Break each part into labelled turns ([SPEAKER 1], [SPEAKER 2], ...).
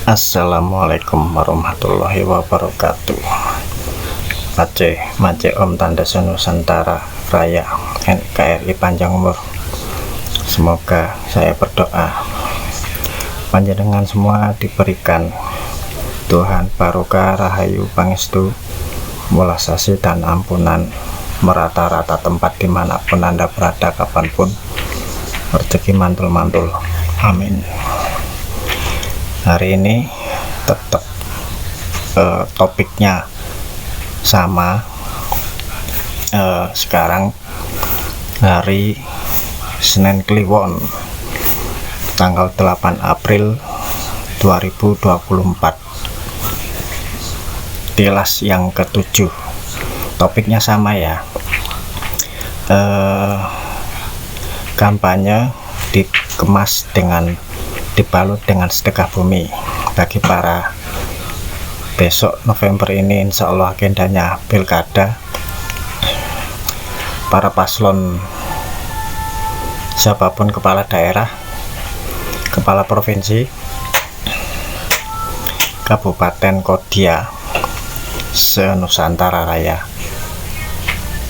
[SPEAKER 1] Assalamualaikum warahmatullahi wabarakatuh. Mace Om Tanda Nusantara Raya NKRI panjang umur. Semoga saya berdoa panjenengan semua diberikan Tuhan barokah rahayu pangestu mulasasi dan ampunan merata-rata tempat dimanapun Anda berada, kapanpun rezeki mantul-mantul, amin. Hari ini tetap topiknya sama. Sekarang hari Senin Kliwon, tanggal 8 April 2024, tilas yang ke-7. Topiknya sama ya, kampanye dikemas dengan dibalut dengan sedekah bumi bagi para besok November ini. Insya Allah agendanya pilkada, para paslon siapapun, kepala daerah, kepala provinsi, kabupaten, kodia se-Nusantara Raya,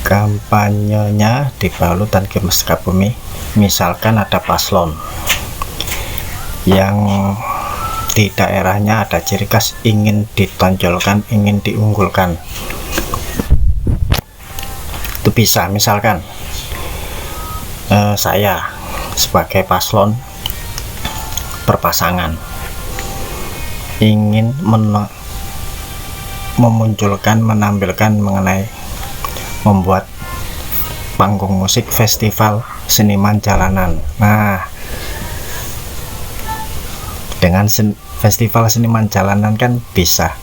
[SPEAKER 1] kampanyenya dibalut dan dikemas sedekah bumi. Misalkan ada paslon yang di daerahnya ada ciri khas ingin ditonjolkan, ingin diunggulkan, itu bisa. Misalkan saya sebagai paslon berpasangan ingin memunculkan, menampilkan mengenai membuat panggung musik festival seniman jalanan. Nah, dengan festival seniman jalanan kan bisa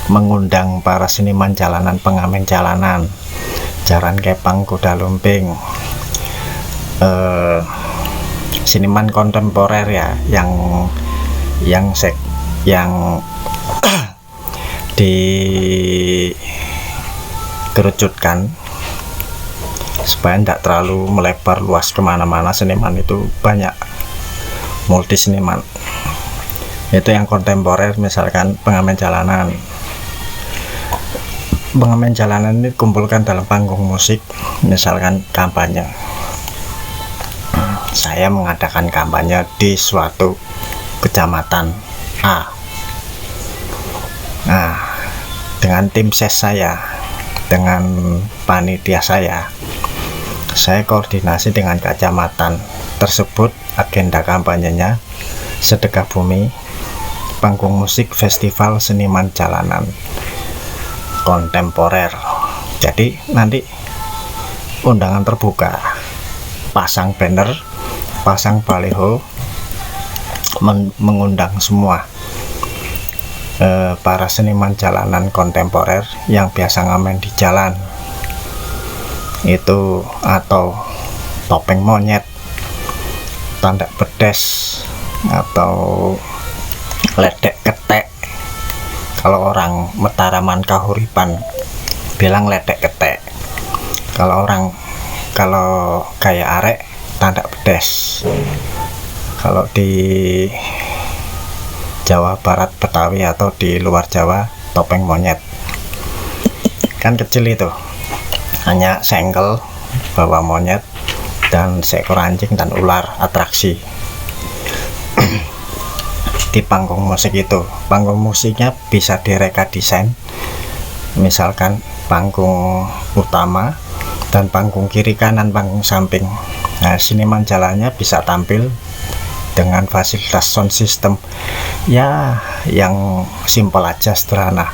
[SPEAKER 1] mengundang para seniman jalanan, pengamen jalanan, jaran kepang, kuda lumping, seniman kontemporer ya, yang dikerucutkan supaya tidak terlalu melebar luas kemana-mana. Seniman itu banyak, multi seniman itu yang kontemporer. Misalkan pengamen jalanan ini kumpulkan dalam panggung musik. Misalkan kampanye, saya mengadakan kampanye di suatu kecamatan A. Nah, dengan tim ses saya, dengan panitia saya koordinasi dengan kecamatan tersebut. Agenda kampanyenya sedekah bumi, panggung musik festival seniman jalanan kontemporer. Jadi nanti undangan terbuka, pasang banner, pasang baliho, mengundang semua para seniman jalanan kontemporer yang biasa ngamen di jalan itu, atau topeng monyet, tanda pedes, atau ledek ketek. Kalau orang Mataraman Kahuripan bilang ledek ketek. Kalau kayak arek, tanda pedes. Kalau di Jawa Barat, Betawi, atau di luar Jawa, topeng monyet. Kan kecil itu, hanya senggel, bawa monyet dan seekor anjing dan ular, atraksi di panggung musik itu. Panggung musiknya bisa direka desain, misalkan panggung utama dan panggung kiri kanan, panggung samping. Nah, seniman jalannya bisa tampil dengan fasilitas sound system ya, yang simpel aja, sederhana.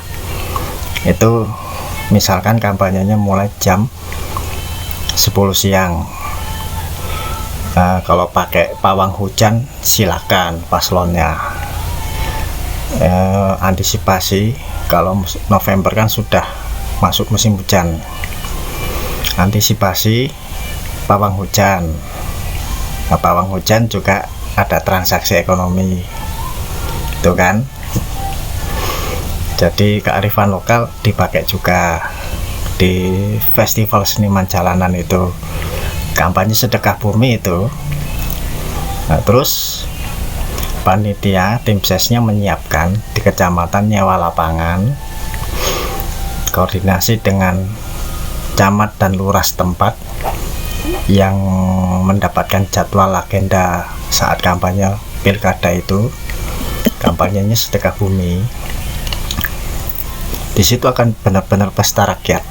[SPEAKER 1] Itu misalkan kampanyenya mulai jam 10 siang. Kalau pakai pawang hujan silakan paslonnya. Antisipasi, kalau November kan sudah masuk musim hujan, antisipasi pawang hujan. Nah, pawang hujan juga ada transaksi ekonomi itu kan. Jadi kearifan lokal dipakai juga di festival seniman jalanan itu. Kampanye sedekah bumi itu. Nah, terus panitia tim sesnya menyiapkan di kecamatan nyewa lapangan, koordinasi dengan camat dan lurah setempat yang mendapatkan jadwal agenda saat kampanye pilkada itu. Kampanyenya sedekah bumi. Di situ akan benar-benar pesta rakyat.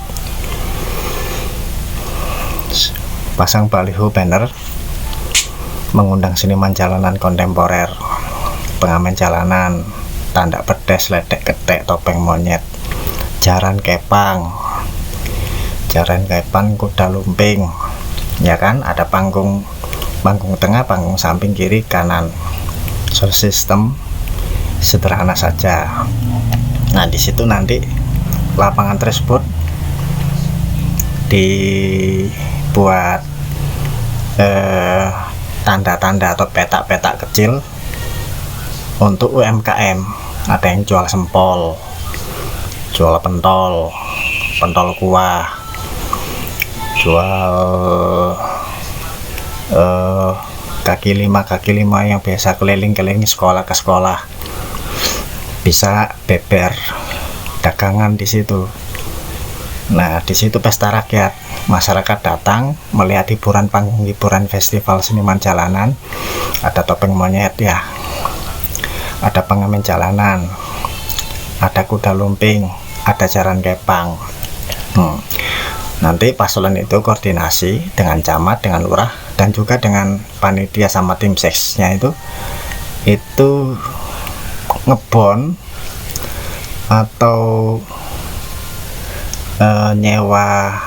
[SPEAKER 1] Pasang baliho banner mengundang seniman jalanan kontemporer, pengamen jalanan, tanda pedes, ledek ketek, topeng monyet, jaran kepang, kuda lumping, ya kan? Ada panggung tengah, panggung samping, kiri, kanan. Sound system sederhana saja. Nah, di situ nanti lapangan tersebut dibuat tanda-tanda atau petak-petak kecil untuk UMKM. Ada yang jual sempol, jual pentol kuah, jual kaki lima yang biasa keliling-keliling sekolah ke sekolah. Bisa beber dagangan di situ. Nah, di situ pesta rakyat, masyarakat datang melihat panggung hiburan festival seniman jalanan. Ada topeng monyet ya, ada pengamen jalanan, ada kuda lumping, ada jaran kepang. Nanti paslon itu koordinasi dengan camat, dengan lurah, dan juga dengan panitia sama tim seksnya itu ngebon atau nyewa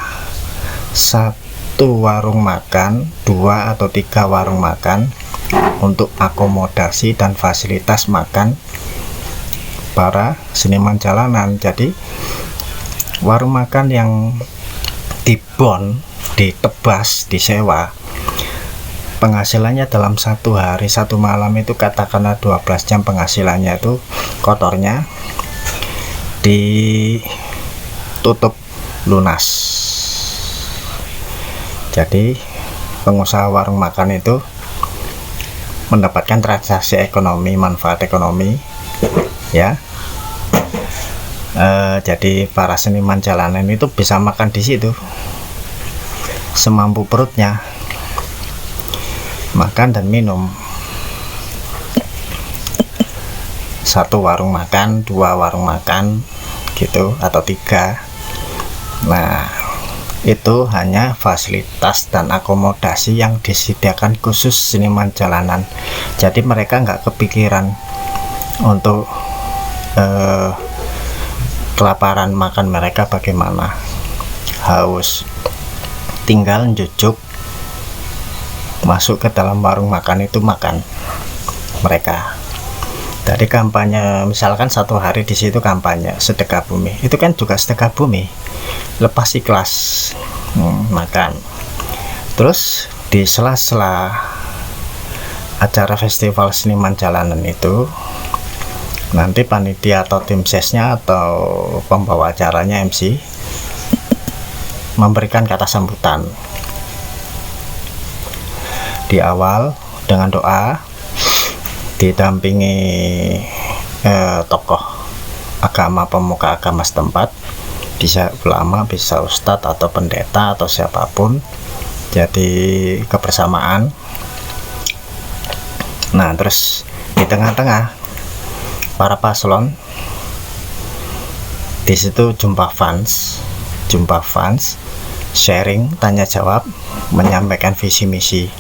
[SPEAKER 1] satu warung makan, 2 atau 3 warung makan untuk akomodasi dan fasilitas makan para seniman jalanan. Jadi warung makan yang dibon, ditebas, disewa, penghasilannya dalam 1 hari 1 malam itu katakanlah 12 jam penghasilannya itu, kotornya ditutup lunas. Jadi pengusaha warung makan itu mendapatkan transaksi ekonomi, manfaat ekonomi ya. Jadi para seniman jalanan itu bisa makan di situ semampu perutnya, makan dan minum. 1 warung makan, 2 warung makan gitu, atau 3. Nah, itu hanya fasilitas dan akomodasi yang disediakan khusus seniman jalanan. Jadi mereka nggak kepikiran untuk kelaparan, makan mereka bagaimana, haus, tinggal jujuk masuk ke dalam warung makan itu makan mereka. Dari kampanye, misalkan 1 hari di situ kampanye sedekah bumi, itu kan juga sedekah bumi, lepas ikhlas makan. Terus di sela-sela acara festival seniman jalanan itu, nanti panitia atau tim sesnya atau pembawa acaranya MC memberikan kata sambutan di awal dengan doa, didampingi tokoh agama, pemuka agama setempat, bisa ulama, bisa ustadz atau pendeta atau siapapun. Jadi kebersamaan. Nah, terus di tengah-tengah para paslon di situ jumpa fans, sharing, tanya jawab, menyampaikan visi misi.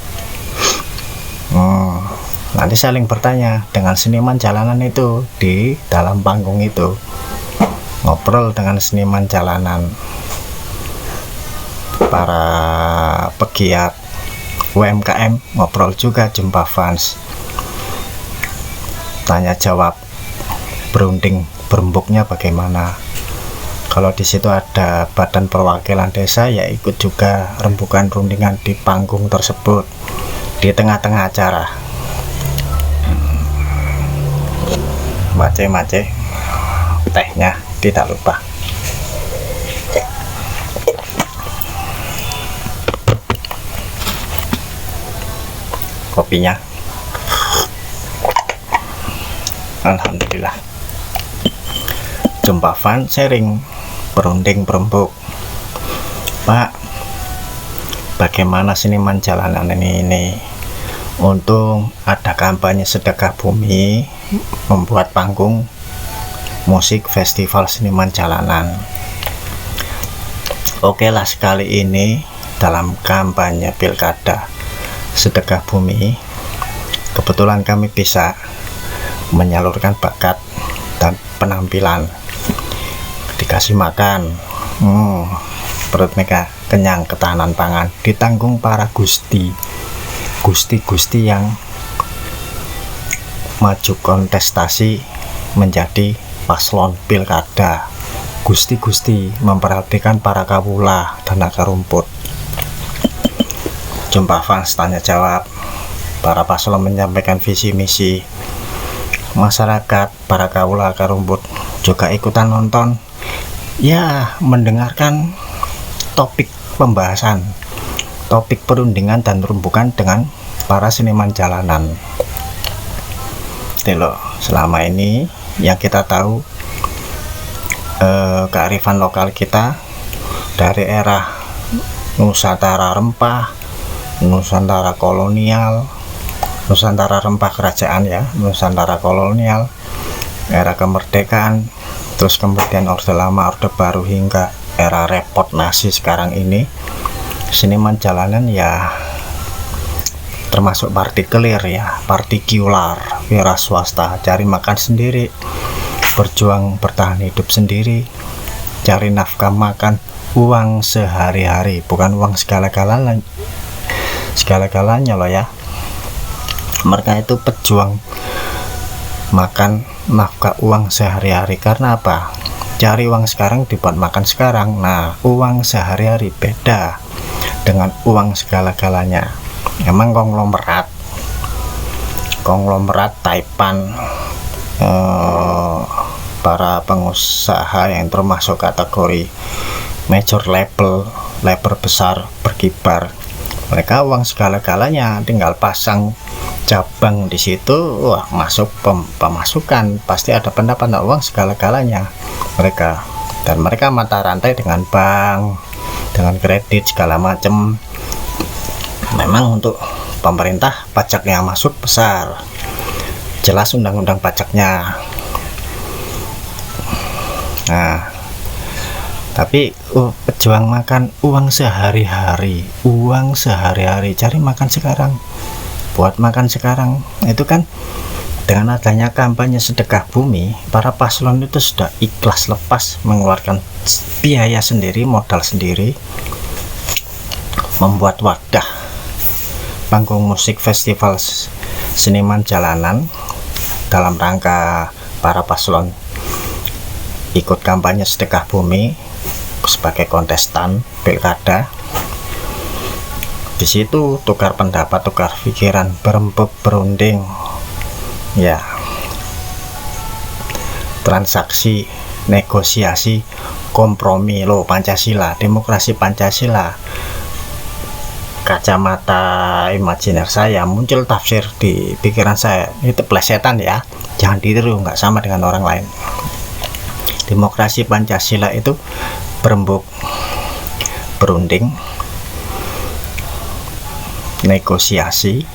[SPEAKER 1] Nanti saling bertanya dengan seniman jalanan itu di dalam panggung itu, ngobrol dengan seniman jalanan, para pegiat UMKM ngobrol juga, jumpa fans, tanya jawab, berunding berembuknya bagaimana. Kalau di situ ada badan perwakilan desa, ya ikut juga rembukan rundingan di panggung tersebut di tengah-tengah acara. Mace-mace tehnya tidak lupa. Kopinya Alhamdulillah. Jumpa fan sharing berunding berembuk. Pak, bagaimana seniman jalanan ini? Untung ada kampanye sedekah bumi membuat panggung musik festival seniman jalanan. Oke lah, sekali ini dalam kampanye pilkada sedekah bumi, kebetulan kami bisa menyalurkan bakat dan penampilan. Dikasih makan, perut mereka kenyang, ketahanan pangan ditanggung para gusti yang maju kontestasi menjadi paslon pilkada. Gusti memperhatikan para kawula dan akar rumput. Jumpa fans tanya jawab, para paslon menyampaikan visi misi. Masyarakat, para kawula akar rumput juga ikutan nonton, ya, mendengarkan topik pembahasan, topik perundingan dan rumbukan dengan para seniman jalanan. Loh, selama ini yang kita tahu kearifan lokal kita dari era Nusantara rempah, Nusantara kolonial, Nusantara rempah kerajaan ya, Nusantara kolonial, era kemerdekaan, terus kemudian Orde Lama, Orde Baru hingga era repot nasi sekarang ini. Seniman jalanan ya termasuk partikular ya, partikular, wira swasta, cari makan sendiri, berjuang bertahan hidup sendiri, cari nafkah makan, uang sehari-hari, bukan uang segala-galanya loh ya. Mereka itu pejuang makan nafkah uang sehari-hari. Karena apa? Cari uang sekarang dibuat makan sekarang. Nah, uang sehari-hari beda dengan uang segala-galanya. Emang konglomerat Taipan, para pengusaha yang termasuk kategori major label besar berkibar. Mereka uang segala-galanya, tinggal pasang cabang di situ, wah, masuk pemasukan, pasti ada pendapatan uang segala-galanya mereka. Dan mereka mata rantai dengan bank, dengan kredit segala macam. Memang untuk pemerintah pajak yang masuk besar, jelas undang-undang pajaknya. Nah, tapi pejuang makan uang sehari-hari, cari makan sekarang, buat makan sekarang. Itu kan dengan adanya kampanye sedekah bumi, para paslon itu sudah ikhlas lepas mengeluarkan biaya sendiri, modal sendiri, membuat wadah panggung musik festival seniman jalanan dalam rangka para paslon ikut kampanye sedekah bumi sebagai kontestan pilkada. Di situ tukar pendapat, tukar pikiran, berembuk berunding, ya, transaksi, negosiasi, kompromi loh. Pancasila, demokrasi Pancasila. Kacamata imajiner saya muncul tafsir di pikiran saya, itu plesetan ya, jangan ditiru, nggak sama dengan orang lain. Demokrasi Pancasila itu berembuk berunding, negosiasi,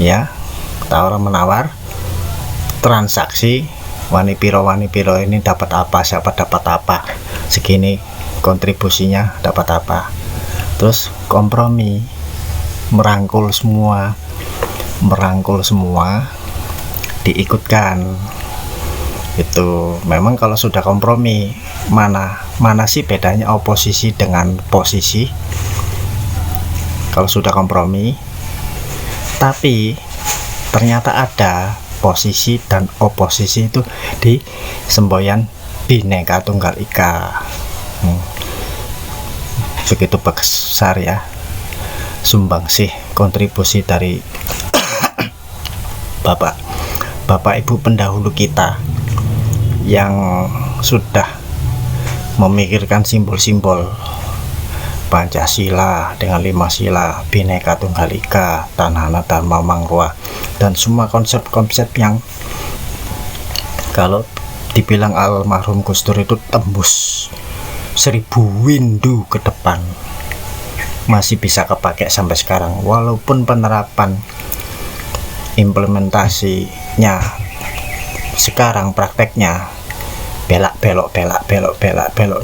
[SPEAKER 1] ya, tawar menawar, transaksi, wani piro ini dapat apa, siapa dapat apa, segini kontribusinya dapat apa, terus kompromi, merangkul semua diikutkan. Itu memang kalau sudah kompromi, mana sih bedanya oposisi dengan posisi kalau sudah kompromi. Tapi ternyata ada posisi dan oposisi itu di semboyan Bhinneka Tunggal Ika. Begitu besar ya sumbangsih kontribusi dari bapak ibu pendahulu kita yang sudah memikirkan simbol-simbol Pancasila dengan 5 sila, Bhinneka Tunggal Ika, Tanahana Dharma Mangruah, dan semua konsep-konsep yang Kalau dibilang almarhum Gus Dur itu tembus 1000 windu ke depan, masih bisa kepakai sampai sekarang, walaupun penerapan implementasinya sekarang prakteknya belok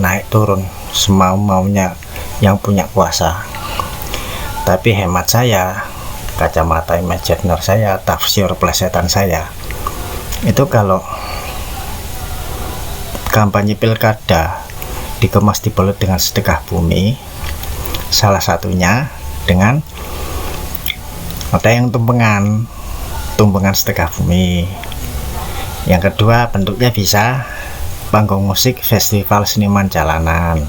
[SPEAKER 1] naik turun semau-maunya yang punya kuasa. Tapi hemat saya, kacamata imajiner saya, tafsir plesetan saya, itu kalau kampanye pilkada dikemas dibalut dengan sedekah bumi, salah satunya dengan ada yang tumpengan sedekah bumi. Yang kedua bentuknya bisa panggung musik festival seniman jalanan.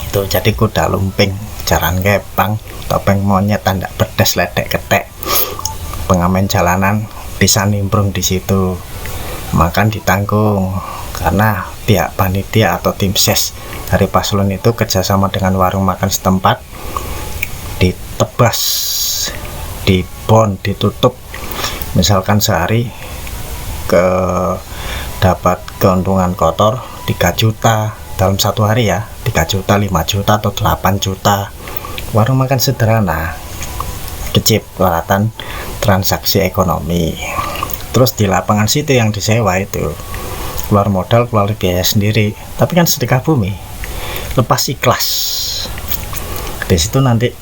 [SPEAKER 1] Itu jadi kuda lumping, jalan kepang, topeng monyet, tanda bedes, ledek ketek. Pengamen jalanan bisa nimbrung di situ. Makan ditanggung karena pihak panitia atau tim ses dari paslon itu kerjasama dengan warung makan setempat, ditebas, dibon, ditutup. Misalkan sehari dapat keuntungan kotor 3 juta dalam satu hari ya, 3 juta, 5 juta atau 8 juta. Warung makan sederhana, kecil kelihatan transaksi ekonomi. Terus di lapangan situ yang disewa itu keluar modal, keluar biaya sendiri, tapi kan sedekah bumi, lepas ikhlas. Di situ nanti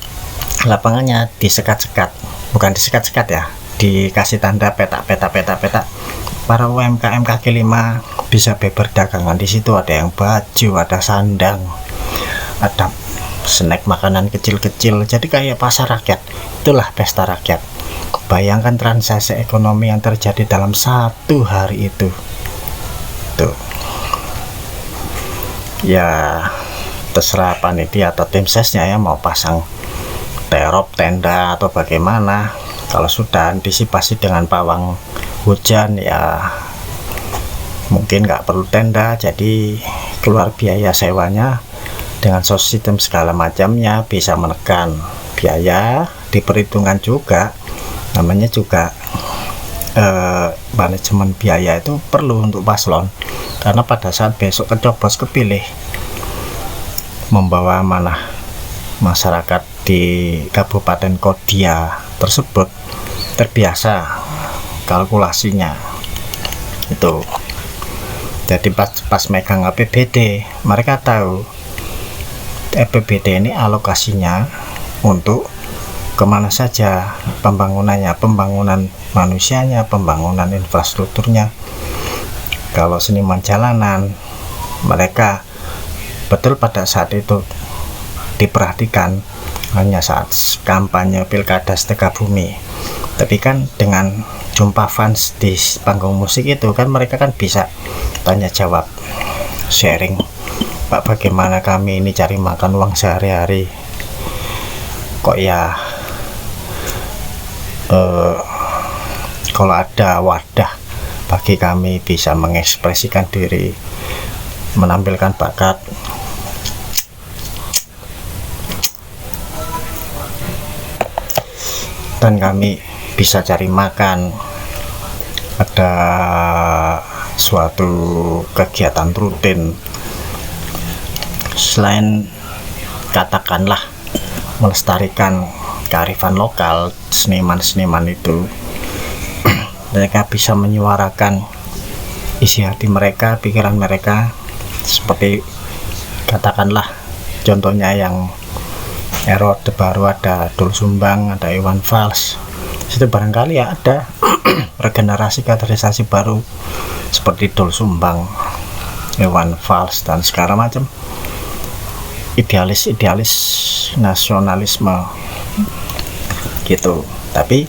[SPEAKER 1] lapangannya disekat-sekat, bukan disekat-sekat ya, dikasih tanda peta. Para UMKM kaki 5 bisa beber dagangan di situ. Ada yang baju, ada sandang, ada snack makanan kecil-kecil. Jadi kayak pasar rakyat. Itulah pesta rakyat. Bayangkan transaksi ekonomi yang terjadi dalam satu hari itu. Tuh. Ya terserah panitia atau tim sesnya ya mau pasang terop, tenda atau bagaimana. Kalau sudah antisipasi dengan pawang hujan ya mungkin nggak perlu tenda, jadi keluar biaya sewanya dengan sistem segala macamnya, bisa menekan biaya. Diperhitungkan juga, namanya juga manajemen biaya itu perlu untuk paslon, karena pada saat besok kecoblos kepilih membawa amanah masyarakat di Kabupaten Kodia tersebut, terbiasa kalkulasinya itu. Jadi pas megang APBD mereka tahu APBD ini alokasinya untuk kemana saja, pembangunannya, pembangunan manusianya, pembangunan infrastrukturnya. Kalau seniman jalanan, mereka betul pada saat itu diperhatikan hanya saat kampanye pilkada sedekah bumi. Tapi kan dengan jumpa fans di panggung musik itu kan mereka kan bisa tanya jawab, sharing, Pak, bagaimana kami ini cari makan uang sehari-hari, kok ya kalau ada wadah bagi kami bisa mengekspresikan diri, menampilkan bakat. Dan kami bisa cari makan, ada suatu kegiatan rutin selain katakanlah melestarikan kearifan lokal seniman-seniman itu. Mereka bisa menyuarakan isi hati mereka, pikiran mereka, seperti katakanlah contohnya yang era Orde Baru ada Doel Sumbang, ada Iwan Fals. Itu barangkali ya ada regenerasi kaderisasi baru seperti Doel Sumbang, Iwan Fals dan segala macam idealis nasionalisme gitu. Tapi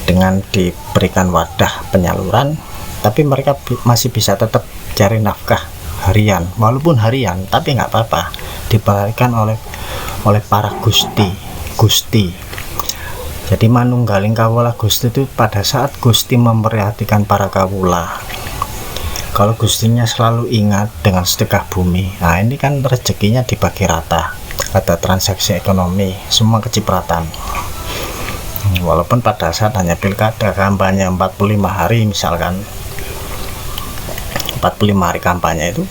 [SPEAKER 1] dengan diberikan wadah penyaluran, tapi mereka masih bisa tetap cari nafkah harian, walaupun harian, tapi nggak apa-apa, diberikan oleh para gusti. Jadi manunggaling kawula Gusti itu pada saat Gusti memperhatikan para kawula, kalau Gustinya selalu ingat dengan sedekah bumi, nah ini kan rezekinya dibagi rata, ada transaksi ekonomi, semua kecipratan. Walaupun pada saat hanya pilkada kampanye 45 hari misalkan, 45 hari kampanye itu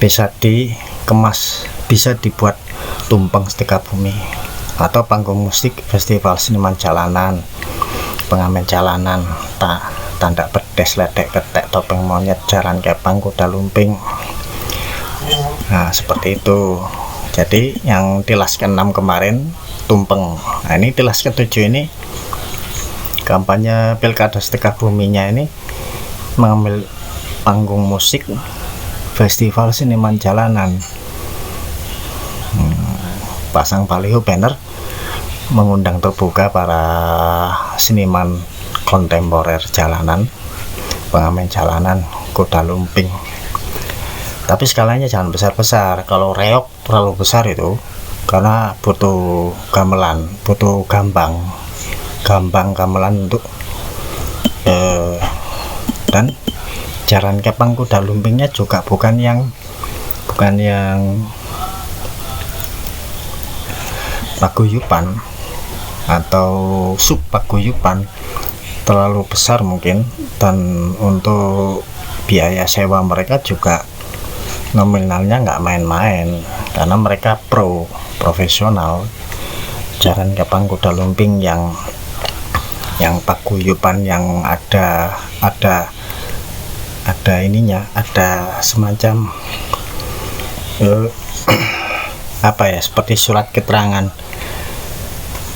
[SPEAKER 1] bisa dikemas, bisa dibuat tumpeng Setika Bumi atau panggung musik festival seniman jalanan, pengamen jalanan, tanda pedes, ledek ketek, topeng monyet, jalan kepang, kuda lumping. Nah seperti itu. Jadi yang tilas ke-6 kemarin tumpeng. Nah ini tilas ke-7 ini kampanye Pilkada Setika Buminya ini mengambil panggung musik festival seniman jalanan. Pasang baliho banner mengundang terbuka para seniman kontemporer jalanan, pengamen jalanan, kuda lumping. Tapi skalanya jangan besar-besar. Kalau reok terlalu besar itu karena butuh gamelan, butuh gamelan untuk dan jalan kepang kuda lumpingnya juga bukan yang paguyuban atau sub paguyuban terlalu besar mungkin, dan untuk biaya sewa mereka juga nominalnya nggak main-main karena mereka profesional. Jalan kepang kuda lumping yang paguyuban yang ada ininya, ada semacam seperti surat keterangan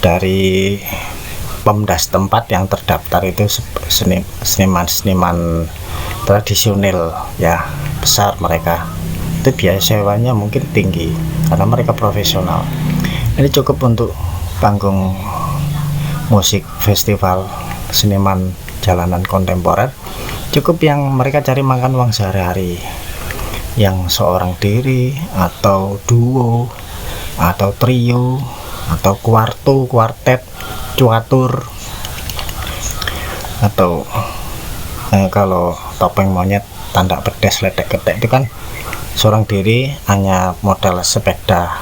[SPEAKER 1] dari Pemda setempat yang terdaftar itu seniman tradisional ya, besar mereka. Itu biaya sewanya mungkin tinggi karena mereka profesional. Ini cukup untuk panggung musik festival seniman jalanan kontemporer, cukup yang mereka cari makan uang sehari-hari, yang seorang diri atau duo atau trio atau kuartet, cuatur, atau kalau topeng monyet, tanda pedes, ledek ketek itu kan seorang diri hanya modal sepeda.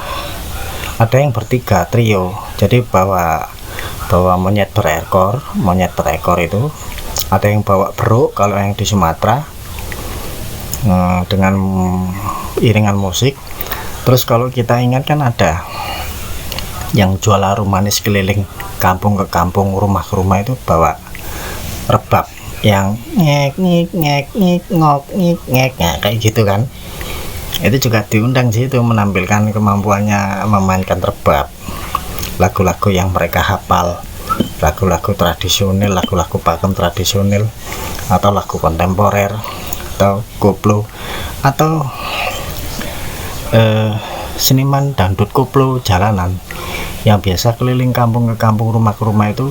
[SPEAKER 1] Ada yang bertiga, trio, jadi bawa monyet berekor itu. Ada yang bawa beruk kalau yang di Sumatera, dengan iringan musik. Terus kalau kita ingat kan ada yang jual harum manis keliling kampung ke kampung, rumah ke rumah, itu bawa rebab yang ngek ngik ngek ngik ngok ngik ngek, nah, kayak gitu kan. Itu juga diundang sih, itu menampilkan kemampuannya memainkan rebab, lagu-lagu yang mereka hafal, lagu-lagu tradisional, lagu-lagu pakem tradisional, atau lagu kontemporer, atau koplo, atau seniman dangdut koplo jalanan yang biasa keliling kampung ke kampung, rumah ke rumah itu.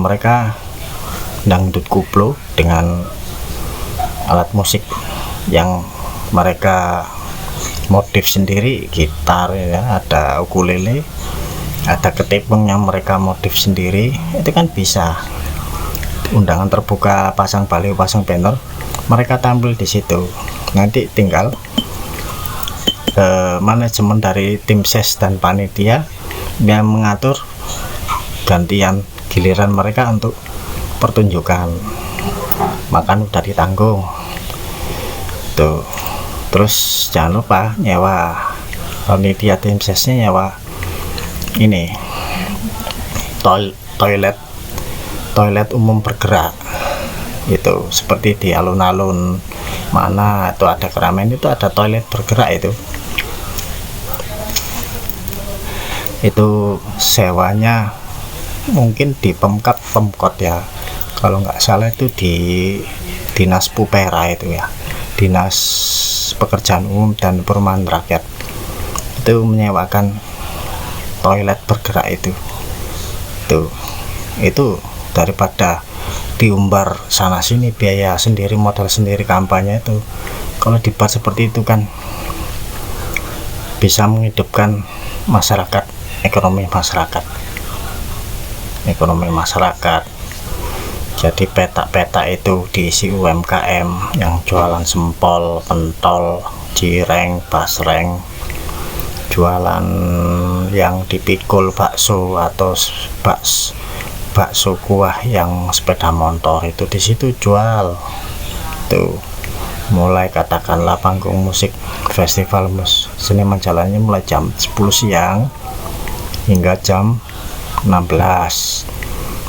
[SPEAKER 1] Mereka dangdut koplo dengan alat musik yang mereka motif sendiri, gitar ya, ada ukulele, ada ketepung yang mereka motif sendiri. Itu kan bisa undangan terbuka, pasang baliho, pasang banner, mereka tampil di situ. Nanti tinggal manajemen dari tim ses dan panitia yang mengatur gantian giliran mereka untuk pertunjukan. Makan udah ditanggung tuh. Terus jangan lupa nyewa, panitia tim sesnya nyewa ini toilet umum bergerak, itu seperti di alun-alun mana itu ada keramaian, itu ada toilet bergerak. Itu sewanya mungkin di Pemkot ya, kalau nggak salah itu di Dinas Pupera itu ya, Dinas Pekerjaan Umum dan Perumahan Rakyat, itu menyewakan toilet bergerak itu daripada diumbar sana sini, biaya sendiri, modal sendiri kampanye. Itu kalau dibuat seperti itu kan bisa menghidupkan masyarakat, ekonomi masyarakat. Jadi petak-petak itu diisi UMKM yang jualan sempol, pentol, cireng, basreng, jualan yang dipikul bakso atau bakso kuah yang sepeda motor itu di situ jual tuh. Mulai katakanlah panggung musik festival seniman jalannya mulai jam 10 siang hingga jam 16.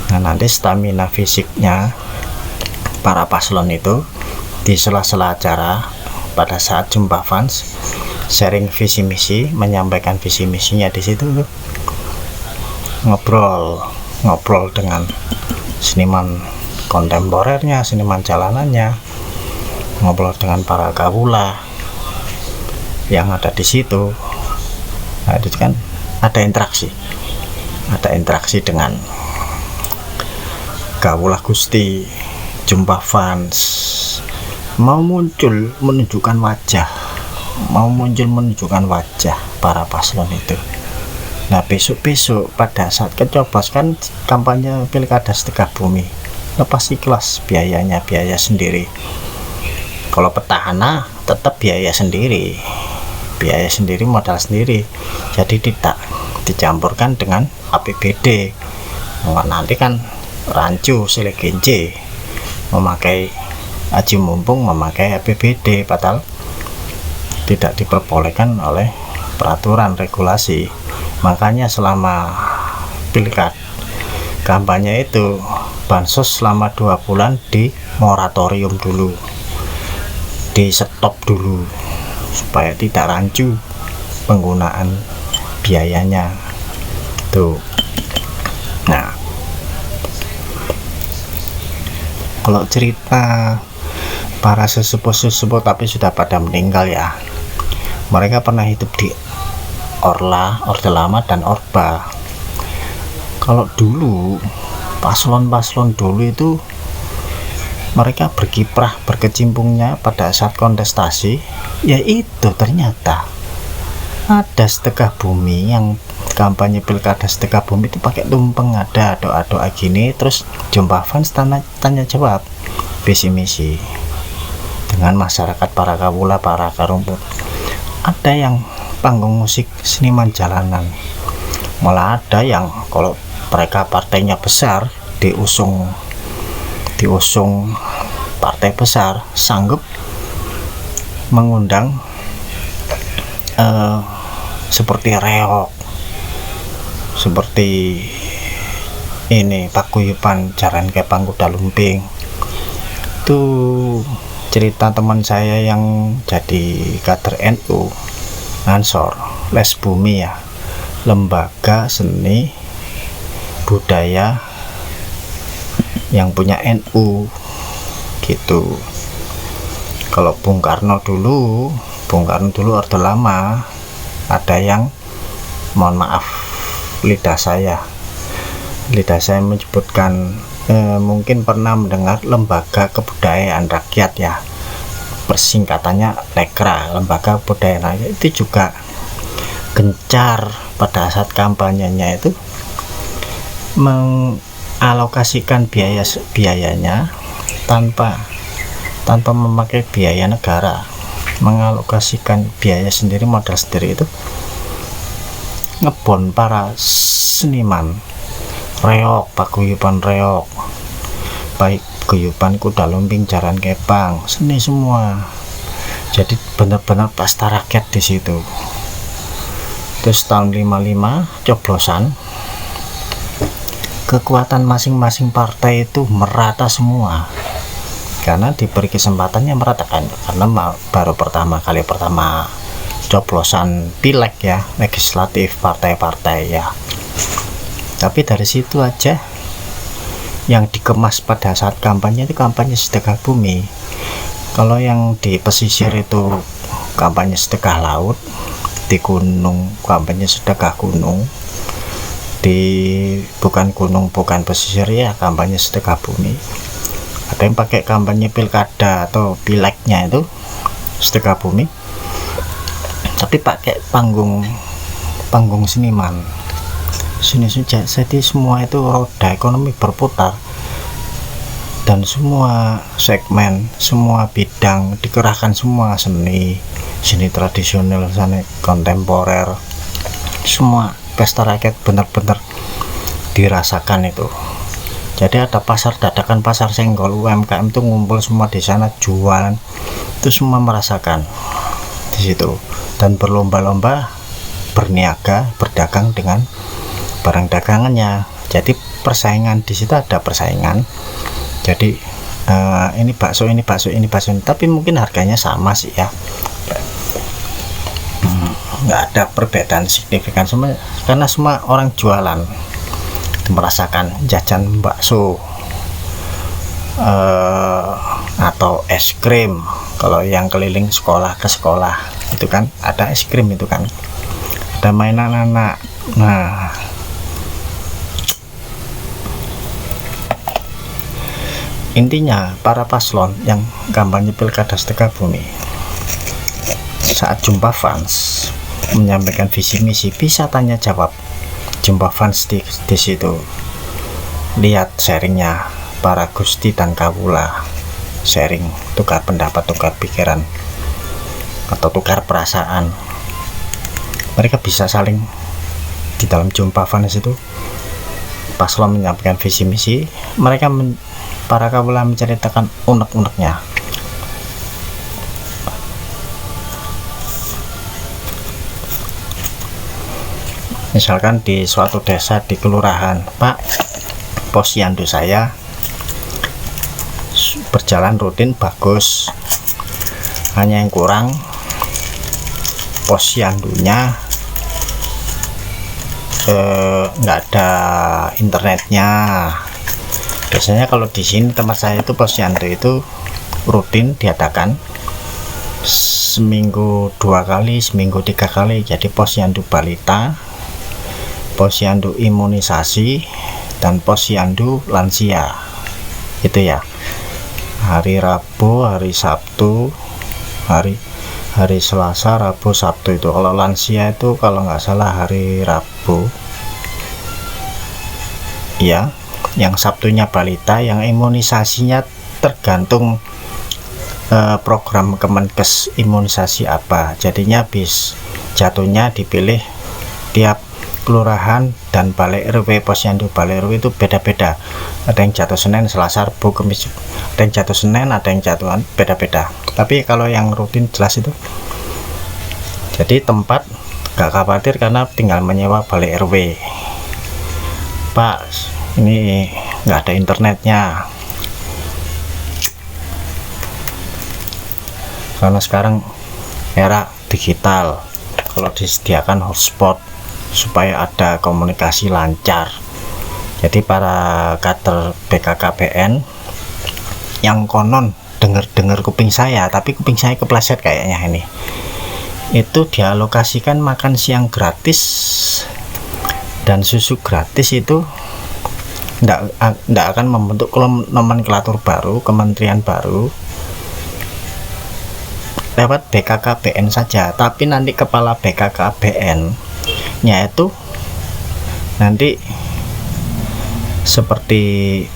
[SPEAKER 1] Nah, nanti stamina fisiknya para paslon itu di sela-sela acara pada saat jumpa fans sharing visi misi, menyampaikan visi misinya di situ tuh. Ngobrol dengan seniman kontemporernya, seniman jalanannya, ngobrol dengan para kawula yang ada di situ. Nah, itu kan ada interaksi dengan kawula Gusti, jumpa fans, mau muncul menunjukkan wajah para paslon itu. Nah, besok pada saat kecoblos kan kampanye pilkada Setegah Bumi, lepas ikhlas biaya sendiri. Kalau petahana tetap biaya sendiri, modal sendiri, jadi tidak dicampurkan dengan APBD. Nanti kan rancu selegenje memakai aji mumpung memakai APBD, padahal tidak diperbolehkan oleh peraturan regulasi. Makanya selama pilkada kampanye itu bansos selama 2 bulan di moratorium dulu, di stop dulu supaya tidak rancu penggunaan biayanya tuh. Nah, kalau cerita para sesepuh tapi sudah pada meninggal ya, mereka pernah hidup di Orde Lama dan Orba. Kalau dulu paslon dulu itu mereka berkecimpungnya pada saat kontestasi, yaitu ternyata ada Setegah Bumi yang kampanye pilkada Setegah Bumi itu pakai tumpeng, ada doa-doa gini, terus jumpa fans tanya jawab visi misi dengan masyarakat, para kawula, para karumput. Ada yang panggung musik seniman jalanan, malah ada yang kalau mereka partainya besar, diusung partai besar, sanggup mengundang seperti reok, seperti ini paguyuban Jaran Kepang Kuda Lumping. Itu cerita teman saya yang jadi kader NU, Ansor Les Bumi ya, lembaga seni budaya yang punya NU gitu. Kalau Bung Karno dulu Orde Lama, ada yang, mohon maaf lidah saya menyebutkan, mungkin pernah mendengar Lembaga Kebudayaan Rakyat ya, persingkatannya LEKRA, Lembaga Kebudayaan Rakyat. Itu juga gencar pada saat kampanyenya itu mengalokasikan biayanya tanpa memakai biaya negara, mengalokasikan biaya sendiri, modal sendiri, itu ngebon para seniman reok, paguyuban reok, baik guyuban Kuda Lumping, Jaran Kepang, seni semua. Jadi benar-benar pesta rakyat di situ. Terus tahun 55 coblosan, kekuatan masing-masing partai itu merata semua, karena diberi kesempatannya meratakan, karena baru pertama coblosan pileg ya, legislatif partai-partai ya. Tapi dari situ aja yang dikemas pada saat kampanye itu kampanye Setegah Bumi. Kalau yang di pesisir itu kampanye Sedekah Laut, di gunung kampanye Sedekah Gunung, di bukan gunung bukan pesisir ya kampanye Sedekah Bumi. Ada yang pakai kampanye pilkada atau pilegnya itu Sedekah Bumi, tapi pakai panggung seniman sini saja. Jadi semua itu roda ekonomi berputar, dan semua segmen, semua bidang dikerahkan, semua seni tradisional, seni kontemporer, semua pesta rakyat benar-benar dirasakan itu. Jadi ada pasar dadakan, pasar senggol, UMKM itu ngumpul semua di sana, jualan itu semua merasakan di situ, dan berlomba-lomba berniaga, berdagang dengan barang dagangannya. Jadi persaingan di situ, ada persaingan. Jadi ini bakso, ini bakso, ini bakso, tapi mungkin harganya sama sih ya, nggak ada perbedaan signifikan semua, karena semua orang jualan merasakan jajan bakso atau es krim. Kalau yang keliling sekolah ke sekolah itu kan ada es krim, itu kan ada mainan anak. Nah, intinya para paslon yang kampanye Pilkada Setegabumi saat jumpa fans menyampaikan visi misi bisa tanya jawab, jumpa fans di situ, lihat sharingnya para gusti dan kawula, sharing, tukar pendapat, tukar pikiran, atau tukar perasaan. Mereka bisa saling di dalam jumpa fans itu. Paslon menyampaikan visi misi, mereka para kawula menceritakan unek-uneknya. Misalkan di suatu desa, di kelurahan, Pak, posyandu saya berjalan rutin bagus, hanya yang kurang posyandunya nggak ada internetnya. Biasanya kalau di sini tempat saya itu posyandu itu rutin diadakan seminggu 2 kali, seminggu 3 kali. Jadi posyandu balita, posyandu imunisasi, dan posyandu lansia. Itu ya. Hari Rabu, hari Sabtu, hari Selasa, Rabu, Sabtu itu. Kalau lansia itu kalau nggak salah hari Rabu. Ya. Yang Sabtunya balita, yang imunisasinya tergantung program Kemenkes imunisasi apa. Jadinya jatuhnya dipilih tiap kelurahan dan balai RW, posyandu balai RW itu beda-beda. Ada yang jatuh Senin, Selasa, Rabu, Kamis, ada yang jatuh Senin, ada yang jatuhan beda-beda. Tapi kalau yang rutin jelas itu. Jadi tempat gak khawatir karena tinggal menyewa balai RW. Pak, ini nggak ada internetnya karena sekarang era digital. Kalau disediakan hotspot supaya ada komunikasi lancar. Jadi para kader BKKBN yang konon dengar kuping saya, tapi kuping saya kepleset kayaknya ini, itu dialokasikan makan siang gratis dan susu gratis. Itu tidak akan membentuk nomenklatur baru, kementerian baru lewat BKKBN saja, tapi nanti kepala BKKBN nya itu nanti seperti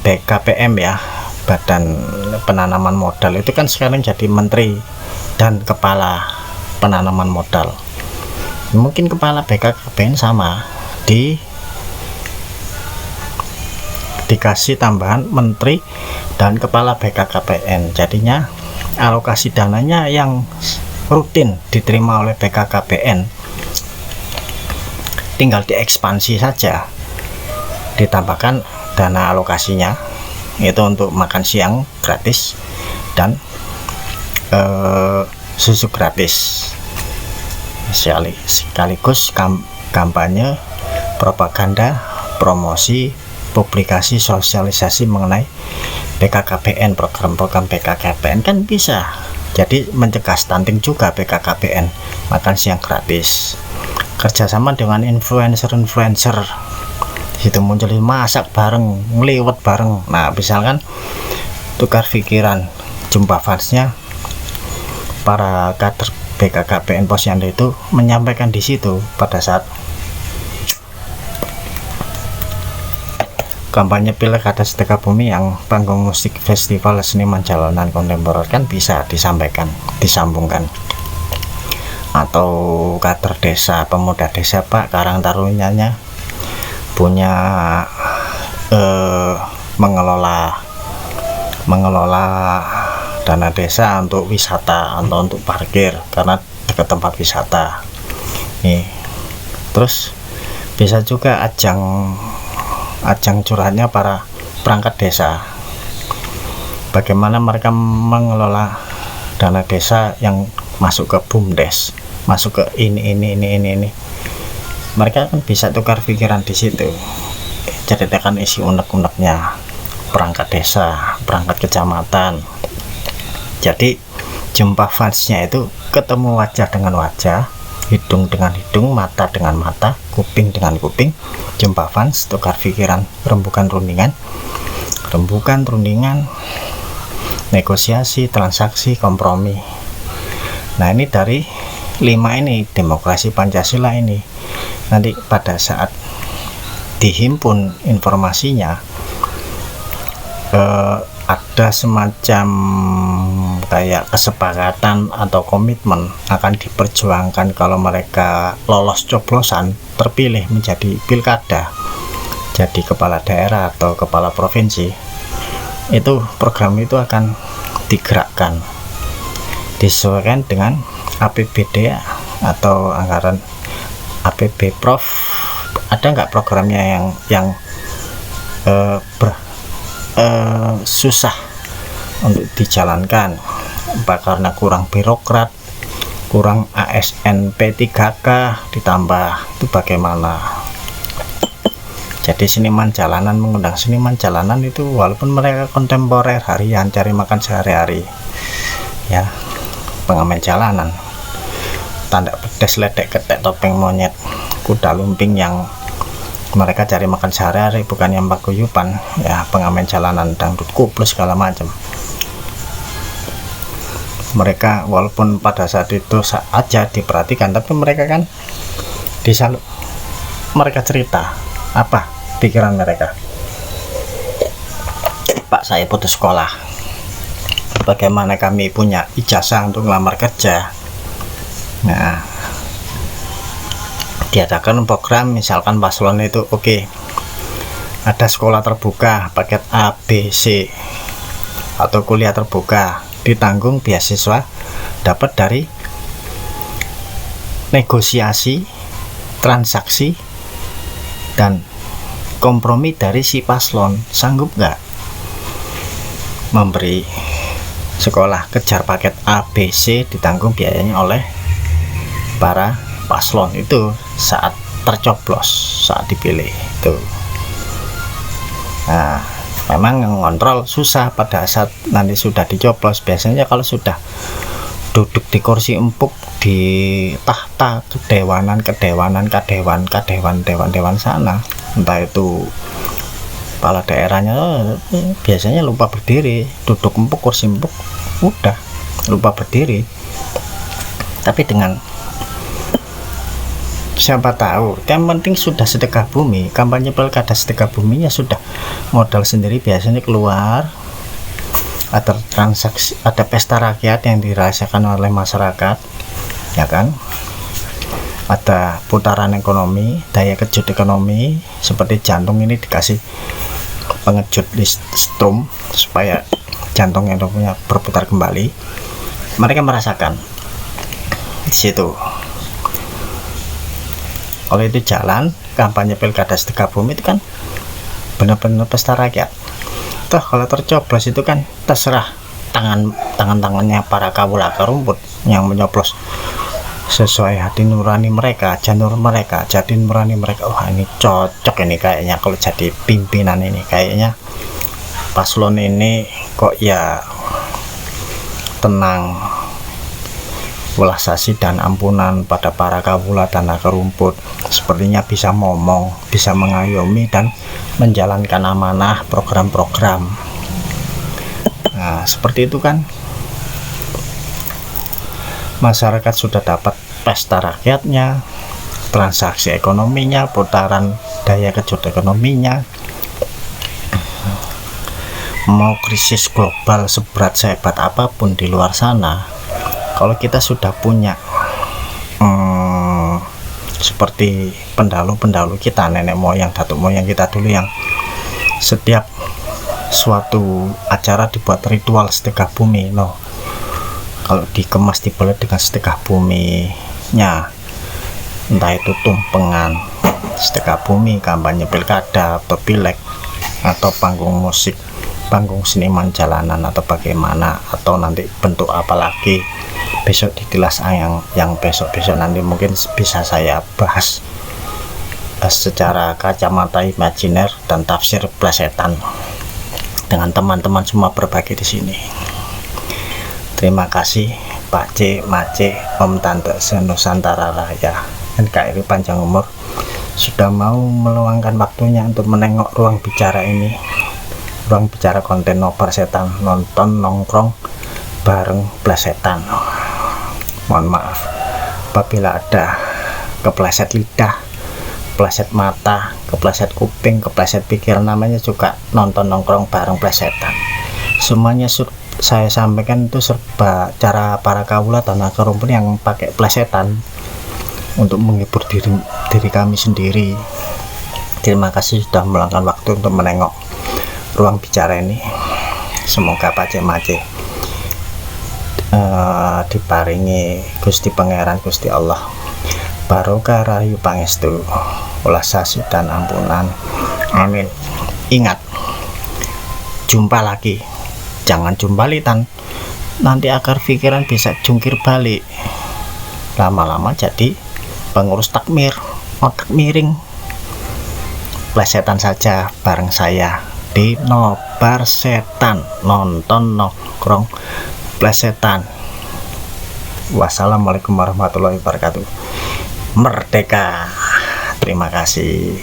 [SPEAKER 1] BKPM ya, Badan Penanaman Modal, itu kan sekarang jadi menteri dan kepala penanaman modal. Mungkin kepala BKKBN sama dikasih tambahan menteri dan kepala BKKBN. Jadinya alokasi dananya yang rutin diterima oleh BKKBN tinggal diekspansi saja, ditambahkan dana alokasinya itu untuk makan siang gratis dan susu gratis, sekaligus kampanye, propaganda, promosi, publikasi, sosialisasi mengenai BKKBN, program-program BKKBN kan bisa. Jadi mencegah stunting juga BKKBN, makan siang gratis. Kerjasama dengan influencer, situ muncul masak bareng, ngeliwet bareng. Nah, misalkan tukar pikiran, jumpa fansnya, para kader BKKBN posyandu itu menyampaikan di situ pada saat kampanye Pilkada Setegabumi yang panggung musik festival seniman jalanan kontemporer kan bisa disampaikan, disambungkan. Atau kader desa, pemuda desa, Pak Karang Tarunanya punya mengelola dana desa untuk wisata atau untuk parkir karena dekat tempat wisata nih. Terus bisa juga ajang curhatnya para perangkat desa, bagaimana mereka mengelola dana desa yang masuk ke BUMDes, masuk ke ini. Mereka kan bisa tukar pikiran di situ, ceritakan isi unek-uneknya perangkat desa, perangkat kecamatan. Jadi jumpa fansnya itu ketemu wajah dengan wajah, hidung dengan hidung, mata dengan mata, kuping dengan kuping, jumpa fans, tukar pikiran, rembukan rundingan, negosiasi, transaksi, kompromi. Nah, ini dari 5 ini demokrasi Pancasila ini. Nanti pada saat dihimpun informasinya, ada semacam kayak kesepakatan atau komitmen akan diperjuangkan kalau mereka lolos coblosan, terpilih menjadi pilkada, jadi kepala daerah atau kepala provinsi. Itu program itu akan digerakkan, disesuaikan dengan APBD atau anggaran APB Prof. Ada nggak programnya yang susah untuk dijalankan, karena kurang birokrat, kurang ASN P3K ditambah, itu bagaimana? Jadi seniman jalanan mengundang seniman jalanan itu walaupun mereka kontemporer, harian, cari makan sehari-hari ya, pengamen jalanan, tanda pedes, ledek, ketek, topeng monyet, kuda lumping, yang mereka cari makan sehari-hari, bukan yang paguyuban ya, pengamen jalanan, dangdut, koplo, segala macam. Mereka walaupun pada saat itu aja diperhatikan, tapi mereka kan mereka cerita apa pikiran mereka. Pak, saya putus sekolah, bagaimana kami punya ijazah untuk ngelamar kerja. Nah, diadakan program, misalkan paslon itu oke, ada sekolah terbuka paket A, B, C, atau kuliah terbuka, ditanggung beasiswa, dapat dari negosiasi, transaksi, dan kompromi dari si paslon. Sanggup nggak memberi sekolah kejar paket A, B, C, ditanggung biayanya oleh para paslon itu saat tercoblos, saat dipilih itu. Nah, memang ngontrol susah pada saat nanti sudah dicoblos. Biasanya kalau sudah duduk di kursi empuk di tahta kedewan sana, entah itu kepala daerahnya, biasanya lupa berdiri, duduk empuk, kursi empuk, udah lupa berdiri. Tapi dengan siapa tahu, yang penting sudah sedekah bumi, kampanye pilkada sedekah buminya sudah modal sendiri, biasanya keluar, ada transaksi, ada pesta rakyat yang dirasakan oleh masyarakat ya kan, ada putaran ekonomi, daya kejut ekonomi, seperti jantung ini dikasih pengejut listrum supaya jantungnya punya berputar kembali. Mereka merasakan di situ. Kalau itu jalan kampanye pilkada sedekah bumi, itu kan benar-benar pesta rakyat. Toh kalau tercoblos itu kan terserah tangannya para kawula rumput yang menyoblos sesuai hati nurani mereka, janur mereka, jadi nurani mereka. Wah, ini cocok ini kayaknya kalau jadi pimpinan, ini kayaknya paslon ini kok ya tenang, welas asih dan ampunan pada para kawula dan akar rumput, sepertinya bisa ngomong, bisa mengayomi dan menjalankan amanah program-program. Nah, seperti itu kan, masyarakat sudah dapat pesta rakyatnya, transaksi ekonominya, putaran daya kejut ekonominya. Mau krisis global seberat sehebat apapun di luar sana, kalau kita sudah punya seperti pendahulu kita, nenek moyang, datuk moyang kita dulu, yang setiap suatu acara dibuat ritual sedekah bumi. No, kalau dikemas dibalut dengan sedekah buminya, entah itu tumpengan sedekah bumi, kampanye pilkada atau pileg, atau panggung musik, panggung seniman jalanan, atau bagaimana, atau nanti bentuk apa lagi, besok ditilas yang besok nanti mungkin bisa saya bahas secara kacamata imajiner dan tafsir plesetan dengan teman-teman semua berbagi di sini. Terima kasih Pak C, Mace, Om, Tante Senusantara Raya, NKRI panjang umur, sudah mau meluangkan waktunya untuk menengok ruang bicara ini, ruang bicara konten nobar setan, nonton nongkrong bareng plesetan. Mohon maaf apabila ada kepleset lidah, kepleset mata, kepleset kuping, kepleset pikiran, namanya juga nonton nongkrong bareng plesetan. Semuanya saya sampaikan itu serba cara para kawula dan akar rumpun yang pakai plesetan untuk menghibur diri kami sendiri. Terima kasih sudah meluangkan waktu untuk menengok ruang bicara ini. Semoga Pak Mace diparingi Gusti Pangeran Gusti Allah barokah rahayu pangestu, ulah sasi dan ampunan, amin. Ingat, jumpa lagi, jangan jumpalitan, nanti akar pikiran bisa jungkir balik, lama-lama jadi pengurus takmir, otak miring. Plesetan saja bareng saya di nobar setan, nonton nongkrong plesetan. Wassalamualaikum warahmatullahi wabarakatuh. Merdeka. Terima kasih.